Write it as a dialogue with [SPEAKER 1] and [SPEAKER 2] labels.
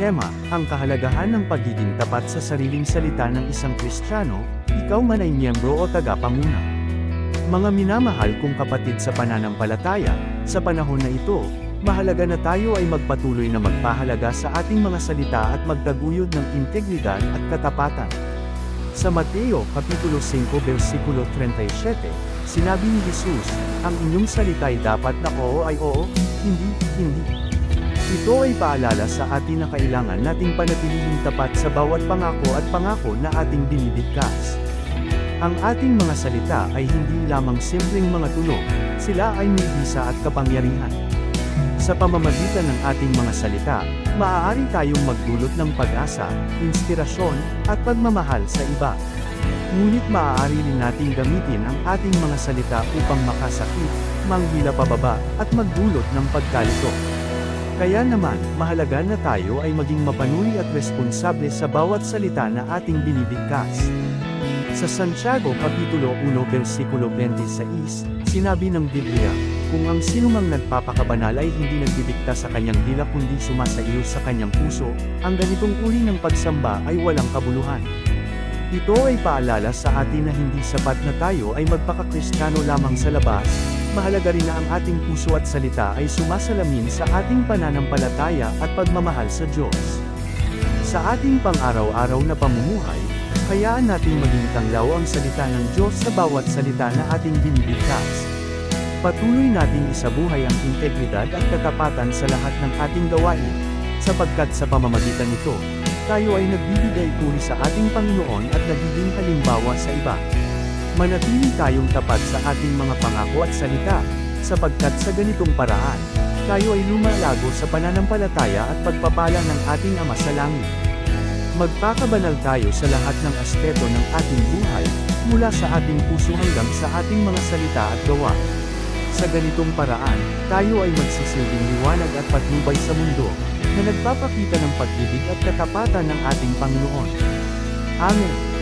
[SPEAKER 1] tema, ang kahalagahan ng pagiging tapat sa sariling salita ng isang Kristiyano, ikaw man ay miyembro o tagapanguna. Mga minamahal kong kapatid sa pananampalataya, sa panahon na ito, mahalaga na tayo ay magpatuloy na magpahalaga sa ating mga salita at magtaguyod ng integridad at katapatan. Sa Mateo, Kapitulo 5, versikulo 37, sinabi ni Jesus, ang inyong salita ay dapat na oo ay oo, hindi, hindi. Ito ay paalala sa atin na kailangan nating panatilihing tapat sa bawat pangako na ating binibigkas. Ang ating mga salita ay hindi lamang simpleng mga tunog, sila ay may bisa at kapangyarihan. Sa pamamagitan ng ating mga salita, maaari tayong magdulot ng pag-asa, inspirasyon, at pagmamahal sa iba. Ngunit maaari rin nating gamitin ang ating mga salita upang makasakit, manghila pababa, at magdulot ng pagkalito. Kaya naman, mahalaga na tayo ay maging mapanuri at responsable sa bawat salita na ating binibigkas. Sa Santiago Kapitulo 1 versikulo 26, sinabi ng Biblia, kung ang sinumang nagpapakabanal ay hindi nagbibigta sa kanyang dila kundi sumasaiyo sa kanyang puso, ang ganitong uri ng pagsamba ay walang kabuluhan. Ito ay paalala sa atin na hindi sapat na tayo ay magpaka-Kristiyano lamang sa labas, mahalaga rin na ang ating puso at salita ay sumasalamin sa ating pananampalataya at pagmamahal sa Diyos. Sa ating pang-araw-araw na pamumuhay, hayaan nating maging tanglaw ang salita ng Diyos sa bawat salita na ating binibigkas. Patuloy nating isabuhay ang integridad at katapatan sa lahat ng ating gawain, sapagkat sa pamamagitan nito, tayo ay nagbibigay turi sa ating Panginoon at nagiging halimbawa sa iba. Manatili tayong tapat sa ating mga pangako at salita, sapagkat sa ganitong paraan, tayo ay lumalago sa pananampalataya at pagpapala ng ating Ama sa langit. Magpakabanal tayo sa lahat ng aspeto ng ating buhay, mula sa ating puso hanggang sa ating mga salita at gawa. Sa ganitong paraan, tayo ay magsisilbing liwanag at patnubay sa mundo, na nagpapakita ng pag-ibig at katapatan ng ating Panginoon. Amen.